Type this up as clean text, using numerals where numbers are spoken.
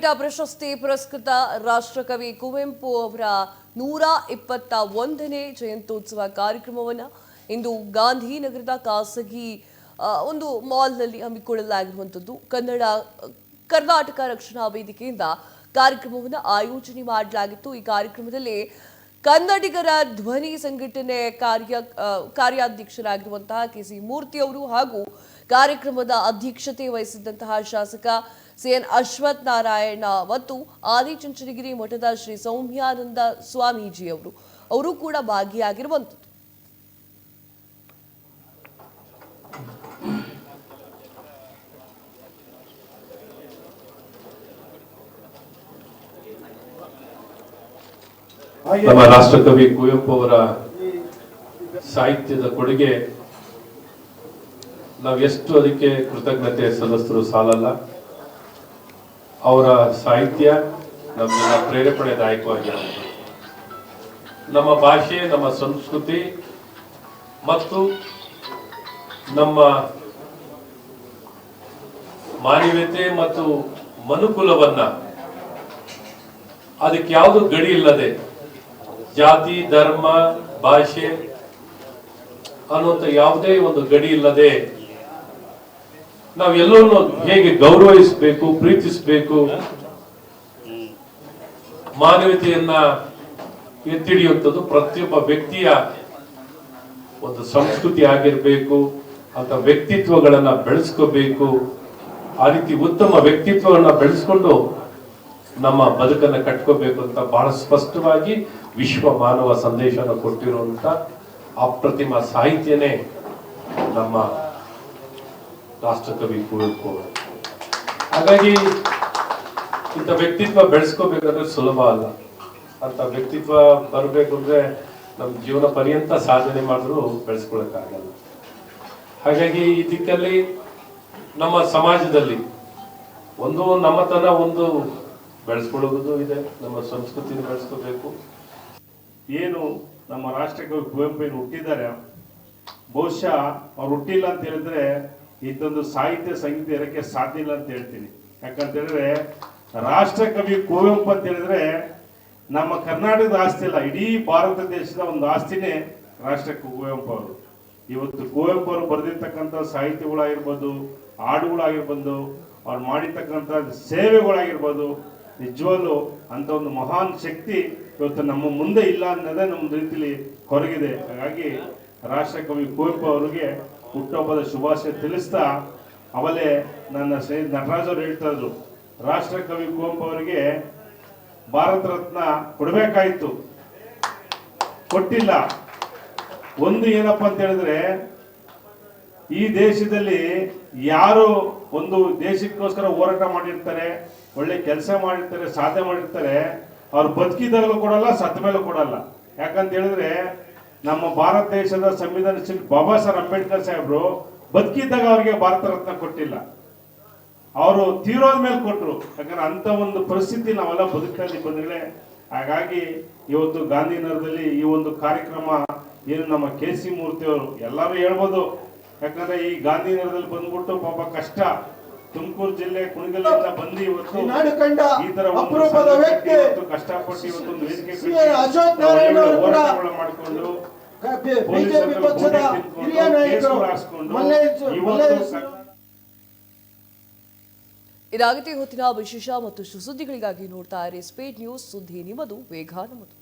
ಜ್ಞಾನಪೀಠ ಪ್ರಶಸ್ತಿ ಪುರಸ್ಕೃತ ರಾಷ್ಟ್ರಕವಿ ಕುವೆಂಪು ಅವರ 121ನೇ ಜಯಂತ್ಯೋತ್ಸವ ಕಾರ್ಯಕ್ರಮವನ್ನು ಇಂದು ಗಾಂಧಿನಗರದ ಖಾಸಗಿ ಒಂದು ಮಾಲ್ನಲ್ಲಿ ಹಮ್ಮಿಕೊಳ್ಳಲಾಗಿರುವಂಥದ್ದು. ಕರ್ನಾಟಕ ರಕ್ಷಣಾ ವೇದಿಕೆಯಿಂದ ಕಾರ್ಯಕ್ರಮವನ್ನು ಆಯೋಜನೆ ಮಾಡಲಾಗಿತ್ತು. ಈ ಕಾರ್ಯಕ್ರಮದಲ್ಲಿ ಕನ್ನಡಿಗರ ಧ್ವನಿ ಸಂಘಟನೆ ಕಾರ್ಯಾಧ್ಯಕ್ಷರಾಗಿರುವಂತಹ ಕೆಸಿ ಮೂರ್ತಿ ಅವರು ಹಾಗೂ ಕಾರ್ಯಕ್ರಮದ ಅಧ್ಯಕ್ಷತೆ ವಹಿಸಿದ್ದಂತಹ ಶಾಸಕ ಸಿಎನ್ ಅಶ್ವಥ್ ನಾರಾಯಣ ಮತ್ತು ಆದಿಚುಂಚನಗಿರಿ ಮಠದ ಶ್ರೀ ಸೌಮ್ಯಾನಂದ ಸ್ವಾಮೀಜಿ ಅವರು ಕೂಡ ಭಾಗಿಯಾಗಿರುವಂಥದ್ದು. ನಮ್ಮ ರಾಷ್ಟ್ರಕವಿ ಕುವೆಂಪು ಅವರ ಸಾಹಿತ್ಯದ ಕೊಡುಗೆ ನಾವು ಎಷ್ಟು ಅದಕ್ಕೆ ಕೃತಜ್ಞತೆ ಸಲ್ಲಿಸಿದ್ರು ಸಾಲಲ್ಲ. ಅವರ ಸಾಹಿತ್ಯ ನಮ್ಮೆಲ್ಲ ಪ್ರೇರೇಪಣೆದಾಯಕವಾಗಿದೆ. ನಮ್ಮ ಭಾಷೆ, ನಮ್ಮ ಸಂಸ್ಕೃತಿ ಮತ್ತು ನಮ್ಮ ಮಾನವೀಯತೆ ಮತ್ತು ಮನುಕುಲವನ್ನ ಅದಕ್ಕೆ ಯಾವುದು ಗಡಿ ಇಲ್ಲದೆ ಜಾತಿ, ಧರ್ಮ, ಭಾಷೆ ಅನ್ನುವಂಥ ಯಾವುದೇ ಒಂದು ಗಡಿ ಇಲ್ಲದೆ ನಾವೆಲ್ಲವನ್ನೂ ಹೇಗೆ ಗೌರವಿಸಬೇಕು, ಪ್ರೀತಿಸಬೇಕು, ಮಾನವೀಯತೆಯನ್ನ ಎತ್ತಿಡಿಯುವಂಥದ್ದು ಪ್ರತಿಯೊಬ್ಬ ವ್ಯಕ್ತಿಯ ಒಂದು ಸಂಸ್ಕೃತಿ ಆಗಿರ್ಬೇಕು. ಅಂತ ವ್ಯಕ್ತಿತ್ವಗಳನ್ನ ಬೆಳೆಸ್ಕೋಬೇಕು. ಆ ರೀತಿ ಉತ್ತಮ ವ್ಯಕ್ತಿತ್ವಗಳನ್ನ ಬೆಳೆಸ್ಕೊಂಡು ನಮ್ಮ ಬದುಕನ್ನ ಕಟ್ಕೋಬೇಕು ಅಂತ ಬಹಳ ಸ್ಪಷ್ಟವಾಗಿ ವಿಶ್ವ ಮಾನವ ಸಂದೇಶನ ಕೊಟ್ಟಿರುವಂತ ಅಪ್ರತಿಮ ಸಾಹಿತ್ಯನೇ ನಮ್ಮ ರಾಷ್ಟ್ರಕವಿ ಕುವೆಂಪು ಅವರು. ಹಾಗಾಗಿ ಇಂಥ ವ್ಯಕ್ತಿತ್ವ ಬೆಳೆಸ್ಕೋಬೇಕಾದ್ರೆ ಸುಲಭ ಅಲ್ಲ. ಅಂತ ವ್ಯಕ್ತಿತ್ವ ಬರಬೇಕು ಅಂದ್ರೆ ನಮ್ಮ ಜೀವನ ಪರ್ಯಂತ ಸಾಧನೆ ಮಾಡಿದ್ರು ಬೆಳೆಸ್ಕೊಳಕ್ಕಾಗಲ್ಲ. ಹಾಗಾಗಿ ಈ ದಿಕ್ಕಲ್ಲಿ ನಮ್ಮ ಸಮಾಜದಲ್ಲಿ ಒಂದು ನಮ್ಮತನ ಒಂದು ಬೆಳೆಸ್ಕೊಳ್ಳೋದು ಇದೆ. ನಮ್ಮ ಸಂಸ್ಕೃತಿನ ಬೆಳೆಸ್ಕೋಬೇಕು. ಏನು ನಮ್ಮ ರಾಷ್ಟ್ರಕವಿ ಕುವೆಂಪು ಏನು ಹುಟ್ಟಿದ್ದಾರೆ, ಬಹುಶಃ ಅವ್ರು ಹುಟ್ಟಿಲ್ಲ ಅಂತ ಹೇಳಿದ್ರೆ ಇದೊಂದು ಸಾಹಿತ್ಯ ಸಂಗೀತ ಇರಕ್ಕೆ ಸಾಧ್ಯ ಇಲ್ಲ ಅಂತ ಹೇಳ್ತೀನಿ. ಯಾಕಂತ ಹೇಳಿದ್ರೆ ರಾಷ್ಟ್ರಕವಿ ಕುವೆಂಪು ಅಂತ ಹೇಳಿದ್ರೆ ನಮ್ಮ ಕರ್ನಾಟಕದ ಆಸ್ತಿ ಅಲ್ಲ, ಇಡೀ ಭಾರತ ದೇಶದ ಒಂದು ಆಸ್ತಿನೇ ರಾಷ್ಟ್ರಕವಿ ಕುವೆಂಪು ಅವರು. ಇವತ್ತು ಕುವೆಂಪು ಅವರು ಬರೆದಿರ್ತಕ್ಕಂಥ ಸಾಹಿತ್ಯಗಳಾಗಿರ್ಬೋದು, ಹಾಡುಗಳಾಗಿರ್ಬೋದು, ಅವ್ರು ಮಾಡಿರ್ತಕ್ಕಂಥ ಸೇವೆಗಳಾಗಿರ್ಬೋದು, ನಿಜವಾಗ್ಲೂ ಅಂತ ಒಂದು ಮಹಾನ್ ಶಕ್ತಿ ಇವತ್ತು ನಮ್ಮ ಮುಂದೆ ಇಲ್ಲ ಅನ್ನೋದೇ ನಮ್ಮ ರೀತಿಲಿ ಹೊರಗಿದೆ. ಹಾಗಾಗಿ ರಾಷ್ಟ್ರಕವಿ ಕುವೆಂಪು ಅವರಿಗೆ ಹುಟ್ಟುಹಬ್ಬದ ಶುಭಾಶಯ ತಿಳಿಸ್ತಾ, ಅವಲೇ ನನ್ನ ಸ್ನೇಹಿತ ನಟರಾಜ್ ಅವರು ಹೇಳ್ತಾ ಇದ್ರು, ರಾಷ್ಟ್ರಕವಿ ಕುವೆಂಪು ಅವರಿಗೆ ಭಾರತ ರತ್ನ ಕೊಡಬೇಕಾಯಿತು, ಕೊಟ್ಟಿಲ್ಲ. ಒಂದು ಏನಪ್ಪ ಅಂತ ಹೇಳಿದ್ರೆ, ಈ ದೇಶದಲ್ಲಿ ಯಾರು ಒಂದು ದೇಶಕ್ಕೋಸ್ಕರ ಹೋರಾಟ ಮಾಡಿರ್ತಾರೆ, ಒಳ್ಳೆ ಕೆಲಸ ಮಾಡಿರ್ತಾರೆ, ಸಾಧನೆ ಮಾಡಿರ್ತಾರೆ, ಅವ್ರು ಬದುಕಿದಾಗಲೂ ಕೊಡಲ್ಲ, ಸತ್ತ ಮೇಲೂ ಕೊಡಲ್ಲ. ಯಾಕಂತ ಹೇಳಿದ್ರೆ ನಮ್ಮ ಭಾರತ ದೇಶದ ಸಂವಿಧಾನ ಶಿಲ್ಪಿ ಬಾಬಾ ಸಾಹೇಬ್ ಅಂಬೇಡ್ಕರ್ ಸಾಹೇಬ್ರು ಬದುಕಿದ್ದಾಗ ಅವರಿಗೆ ಭಾರತ ರತ್ನ ಕೊಟ್ಟಿಲ್ಲ, ಅವರು ತೀರೋದ ಮೇಲೆ ಕೊಟ್ಟರು. ಯಾಕಂದ್ರೆ ಅಂತ ಒಂದು ಪರಿಸ್ಥಿತಿ ನಾವೆಲ್ಲ ಬದುಕ್ತಾ ಇದ್ದೀವಿ ಬಂದ್ರೆ. ಹಾಗಾಗಿ ಇವತ್ತು ಗಾಂಧಿನಗರದಲ್ಲಿ ಈ ಒಂದು ಕಾರ್ಯಕ್ರಮ ಏನು ನಮ್ಮ ಕೆಸಿ ಮೂರ್ತಿ ಅವರು ಎಲ್ಲರೂ ಹೇಳ್ಬೋದು. ಯಾಕಂದ್ರೆ ಈ ಗಾಂಧಿನಗರದಲ್ಲಿ ಬಂದ್ಬಿಟ್ಟು ಪಾಪ ಕಷ್ಟ, ತುಮಕೂರು ಜಿಲ್ಲೆ ಕುಣಿಗಲ್ಲಿಂದ ಬಂದು ಇವತ್ತು ಈ ತರ ಕಷ್ಟಪಟ್ಟು ಇವತ್ತೊಂದು ವೇದಿಕೆ ಮಾಡಿಕೊಂಡು ಇದಾಗುತ್ತೆ ಹೊತ್ತಿನ ವಿಶೇಷ ಮತ್ತಷ್ಟು ಸುದ್ದಿಗಳಿಗಾಗಿ ನೋಡ್ತಾ ಇರಿ ಸ್ಪೀಡ್ ನ್ಯೂಸ್. ಸುದ್ದಿ ನಿಮ್ಮದು, ವೇಗ ನಮ್ಮದು.